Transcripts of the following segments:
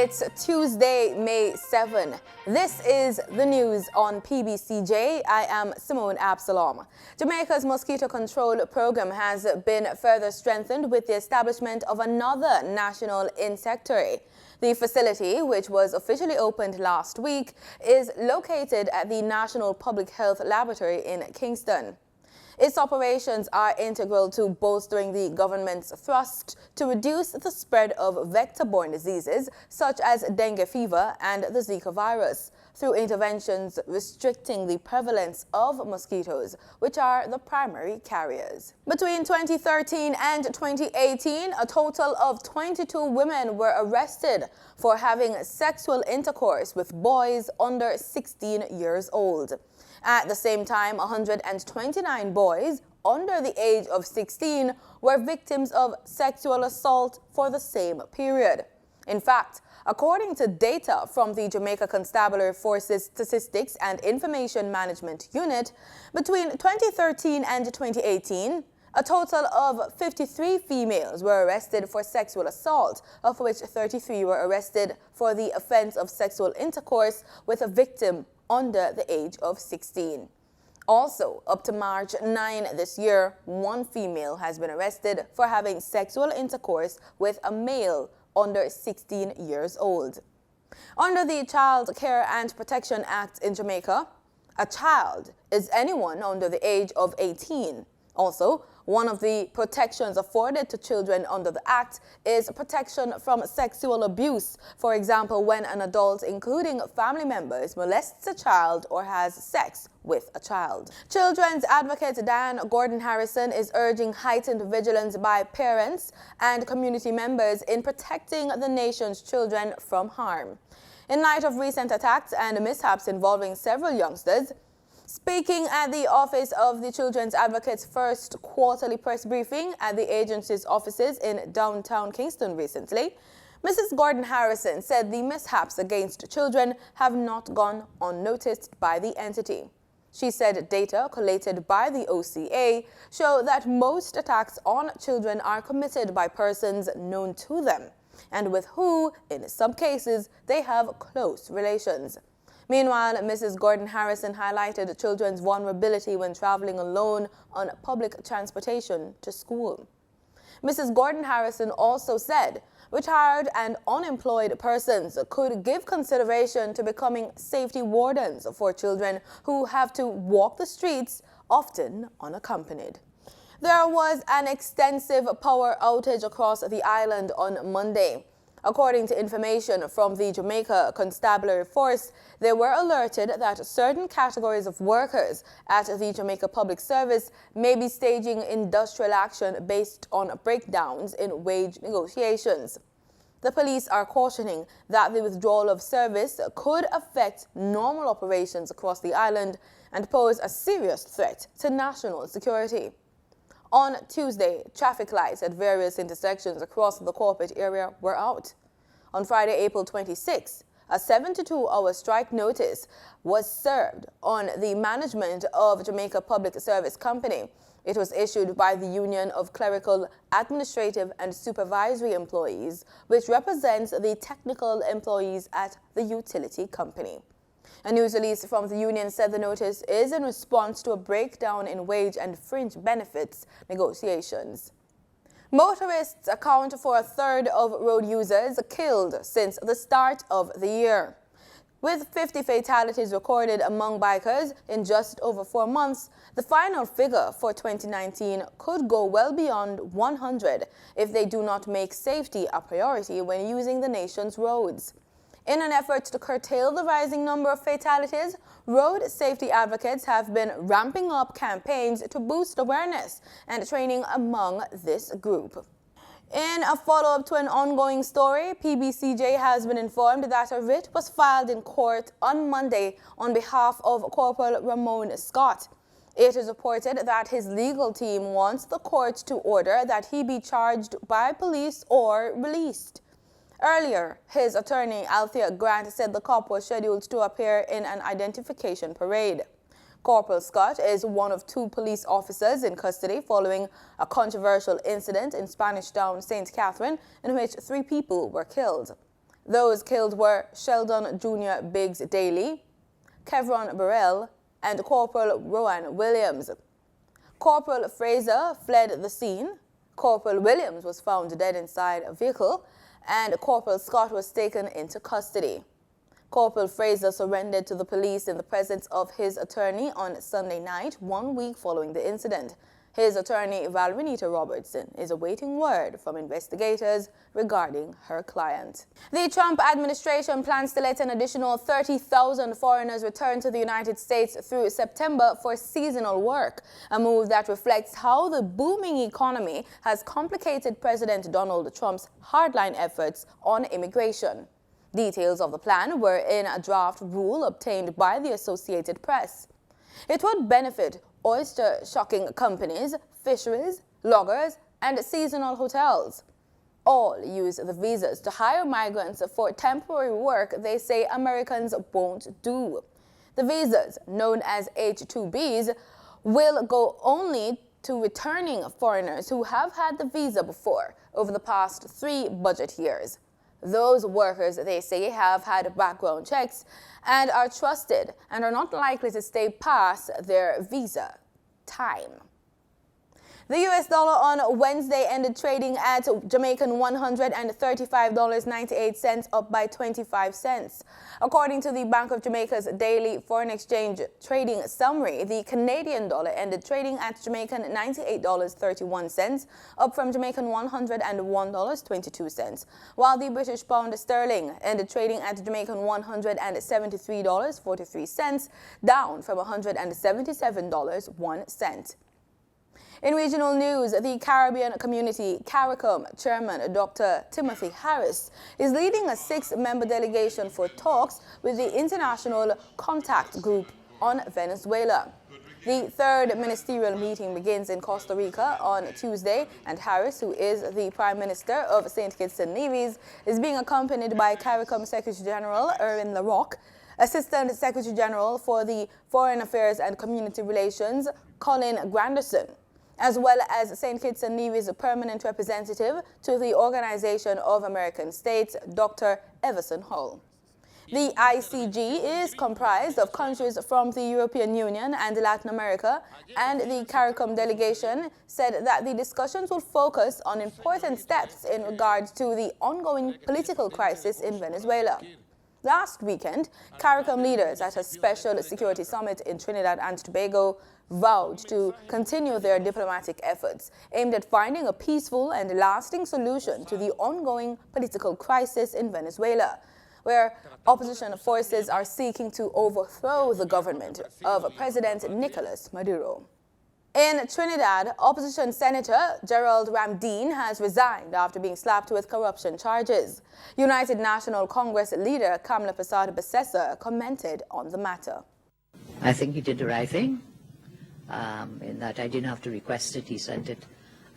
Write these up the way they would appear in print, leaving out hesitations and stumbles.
It's Tuesday, May 7. This is the news on PBCJ. I am Simone Absalom. Jamaica's mosquito control program has been further strengthened with the establishment of another national insectary. The facility, which was officially opened last week, is located at the National Public Health Laboratory in Kingston. Its operations are integral to bolstering the government's thrust to reduce the spread of vector-borne diseases such as dengue fever and the Zika virus through interventions restricting the prevalence of mosquitoes, which are the primary carriers. Between 2013 and 2018, a total of 22 women were arrested for having sexual intercourse with boys under 16 years old. At the same time, 129 boys under the age of 16 were victims of sexual assault for the same period. In fact, according to data from the Jamaica Constabulary Forces Statistics and Information Management Unit, between 2013 and 2018, a total of 53 females were arrested for sexual assault, of which 33 were arrested for the offense of sexual intercourse with a victim under the age of 16. Also, up to March 9 this year, one female has been arrested for having sexual intercourse with a male under 16 years old. Under the Child Care and Protection Act in Jamaica, a child is anyone under the age of 18. Also, one of the protections afforded to children under the Act is protection from sexual abuse. For example, when an adult, including family members, molests a child or has sex with a child. Children's advocate Dan Gordon Harrison is urging heightened vigilance by parents and community members in protecting the nation's children from harm. In light of recent attacks and mishaps involving several youngsters, speaking at the office of the Children's Advocate's first quarterly press briefing at the agency's offices in downtown Kingston recently, Mrs. Gordon Harrison said the mishaps against children have not gone unnoticed by the entity. She said data collated by the OCA show that most attacks on children are committed by persons known to them, and with who, in some cases, they have close relations. Meanwhile, Mrs. Gordon Harrison highlighted children's vulnerability when traveling alone on public transportation to school. Mrs. Gordon Harrison also said retired and unemployed persons could give consideration to becoming safety wardens for children who have to walk the streets, often unaccompanied. There was an extensive power outage across the island on Monday. According to information from the Jamaica Constabulary Force, they were alerted that certain categories of workers at the Jamaica Public Service may be staging industrial action based on breakdowns in wage negotiations. The police are cautioning that the withdrawal of service could affect normal operations across the island and pose a serious threat to national security. On Tuesday, traffic lights at various intersections across the corporate area were out. On Friday, April 26, a 72-hour strike notice was served on the management of Jamaica Public Service Company. It was issued by the Union of Clerical, Administrative and Supervisory Employees, which represents the technical employees at the utility company. A news release from the union said the notice is in response to a breakdown in wage and fringe benefits negotiations. Motorists account for a third of road users killed since the start of the year. With 50 fatalities recorded among bikers in just over 4 months, the final figure for 2019 could go well beyond 100 if they do not make safety a priority when using the nation's roads. In an effort to curtail the rising number of fatalities, road safety advocates have been ramping up campaigns to boost awareness and training among this group. In a follow-up to an ongoing story, PBCJ has been informed that a writ was filed in court on Monday on behalf of Corporal Ramon Scott. It is reported that his legal team wants the court to order that he be charged by police or released. Earlier, his attorney, Althea Grant, said the cop was scheduled to appear in an identification parade. Corporal Scott is one of 2 police officers in custody following a controversial incident in Spanish Town, St. Catherine, in which 3 people were killed. Those killed were Sheldon Jr. Biggs Daly, Kevron Burrell, and Corporal Rowan Williams. Corporal Fraser fled the scene. Corporal Williams was found dead inside a vehicle, and Corporal Scott was taken into custody. Corporal Fraser surrendered to the police in the presence of his attorney on Sunday night, 1 week following the incident. His attorney, Valrenita Robertson, is awaiting word from investigators regarding her client. The Trump administration plans to let an additional 30,000 foreigners return to the United States through September for seasonal work, a move that reflects how the booming economy has complicated President Donald Trump's hardline efforts on immigration. Details of the plan were in a draft rule obtained by the Associated Press. It would benefit oyster shucking companies, fisheries, loggers, and seasonal hotels. All use the visas to hire migrants for temporary work they say Americans won't do. The visas, known as H-2Bs, will go only to returning foreigners who have had the visa before over the past 3 budget years. Those workers, they say, have had background checks and are trusted and are not likely to stay past their visa time. The US dollar on Wednesday ended trading at Jamaican $135.98, up by 25 cents. According to the Bank of Jamaica's daily foreign exchange trading summary, the Canadian dollar ended trading at Jamaican $98.31, up from Jamaican $101.22, while the British pound sterling ended trading at Jamaican $173.43, down from $177.01. In regional news, the Caribbean Community CARICOM chairman, Dr. Timothy Harris, is leading a 6-member delegation for talks with the International Contact Group on Venezuela. The 3rd ministerial meeting begins in Costa Rica on Tuesday, and Harris, who is the Prime Minister of St. Kitts and Nevis, is being accompanied by CARICOM Secretary General Erwin LaRocque, Assistant Secretary General for the Foreign Affairs and Community Relations, Colin Granderson, as well as St. Kitts and Nevis' permanent representative to the Organization of American States, Dr. Everson Hull. The ICG is comprised of countries from the European Union and Latin America, and the CARICOM delegation said that the discussions will focus on important steps in regard to the ongoing political crisis in Venezuela. Last weekend, CARICOM leaders at a special security summit in Trinidad and Tobago vowed to continue their diplomatic efforts aimed at finding a peaceful and lasting solution to the ongoing political crisis in Venezuela, where opposition forces are seeking to overthrow the government of President Nicolas Maduro. In Trinidad, opposition Senator Gerald Ramdeen has resigned after being slapped with corruption charges. United National Congress leader Kamla Persad-Bissessar commented on the matter. I think he did the right thing, in that I didn't have to request it. He sent it.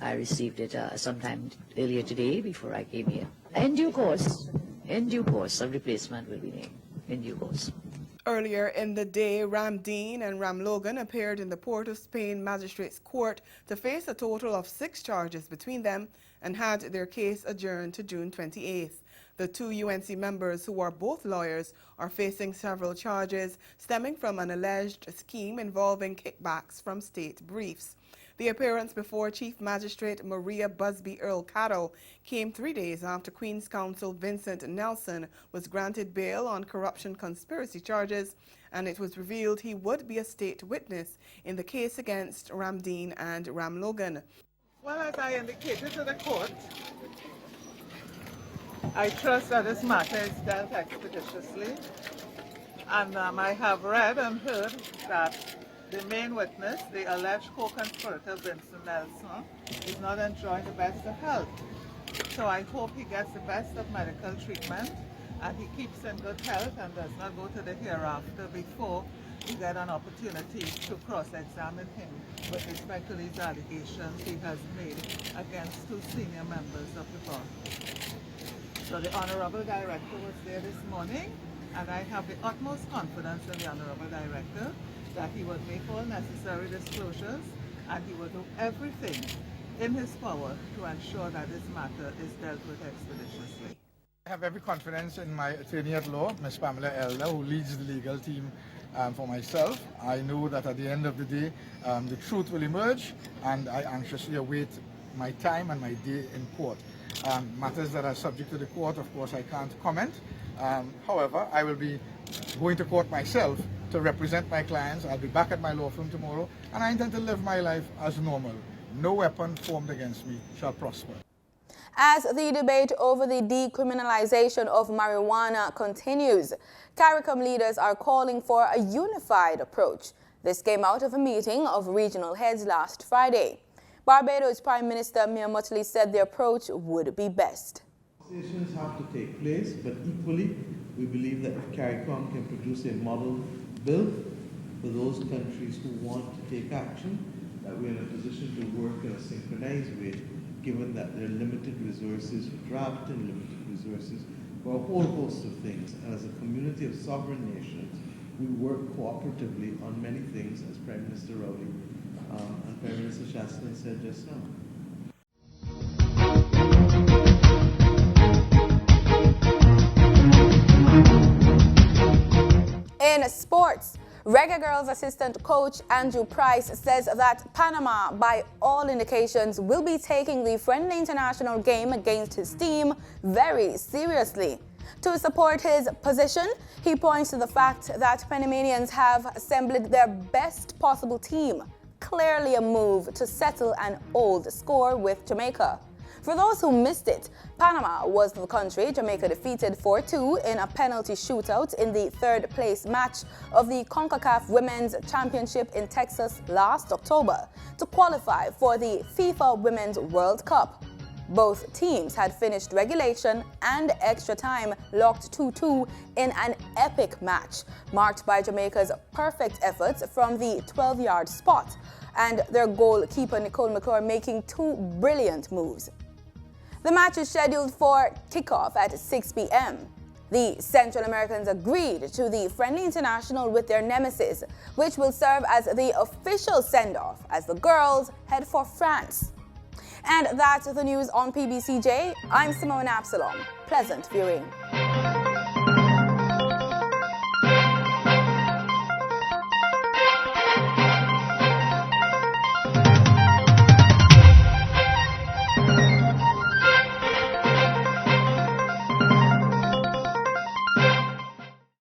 I received it sometime earlier today before I came here. In due course, a replacement will be named in due course. Earlier in the day, Ramdeen and Ramlogan appeared in the Port of Spain Magistrates Court to face a total of 6 charges between them and had their case adjourned to June 28th. The 2 UNC members, who are both lawyers, are facing several charges stemming from an alleged scheme involving kickbacks from state briefs. The appearance before Chief Magistrate Maria Busby Earl Caddo came 3 days after Queen's Counsel Vincent Nelson was granted bail on corruption conspiracy charges, and it was revealed he would be a state witness in the case against Ramdeen and Ramlogan. Well, as I indicated to the court, I trust that this matter is dealt expeditiously, and I have read and heard that the main witness, the alleged co-conspirator Vincent Nelson, is not enjoying the best of health. So I hope he gets the best of medical treatment and he keeps in good health and does not go to the hereafter before we get an opportunity to cross-examine him with respect to these allegations he has made against 2 senior members of the bar. So the Honorable Director was there this morning, and I have the utmost confidence in the Honorable Director that he would make all necessary disclosures and he would do everything in his power to ensure that this matter is dealt with expeditiously. I have every confidence in my attorney at law, Ms. Pamela Elder, who leads the legal team for myself. I know that at the end of the day, the truth will emerge, and I anxiously await my time and my day in court. Matters that are subject to the court, of course, I can't comment. However, I will be going to court myself to represent my clients. I'll be back at my law firm tomorrow, and I intend to live my life as normal. No weapon formed against me shall prosper. As the debate over the decriminalization of marijuana continues, CARICOM leaders are calling for a unified approach. This came out of a meeting of regional heads last Friday. Barbados Prime Minister Mia Mottley said the approach would be best. Conversations have to take place, but equally, we believe that CARICOM can produce a model bill for those countries who want to take action, that we're in a position to work in a synchronized way, given that there are limited resources for drafting, limited resources for a whole host of things. And as a community of sovereign nations, we work cooperatively on many things, as Prime Minister Rowley and Prime Minister Shaston said just now. In sports, Reggae Girlz assistant coach Andrew Price says that Panama, by all indications, will be taking the friendly international game against his team very seriously. To support his position, he points to the fact that Panamanians have assembled their best possible team, clearly a move to settle an old score with Jamaica. For those who missed it, Panama was the country Jamaica defeated 4-2 in a penalty shootout in the third-place match of the CONCACAF Women's Championship in Texas last October to qualify for the FIFA Women's World Cup. Both teams had finished regulation and extra time locked 2-2 in an epic match, marked by Jamaica's perfect efforts from the 12-yard spot and their goalkeeper Nicole McClure making two brilliant moves. The match is scheduled for kickoff at 6 p.m. The Central Americans agreed to the friendly international with their nemesis, which will serve as the official send-off as the girls head for France. And that's the news on PBCJ. I'm Simone Absalom. Pleasant viewing.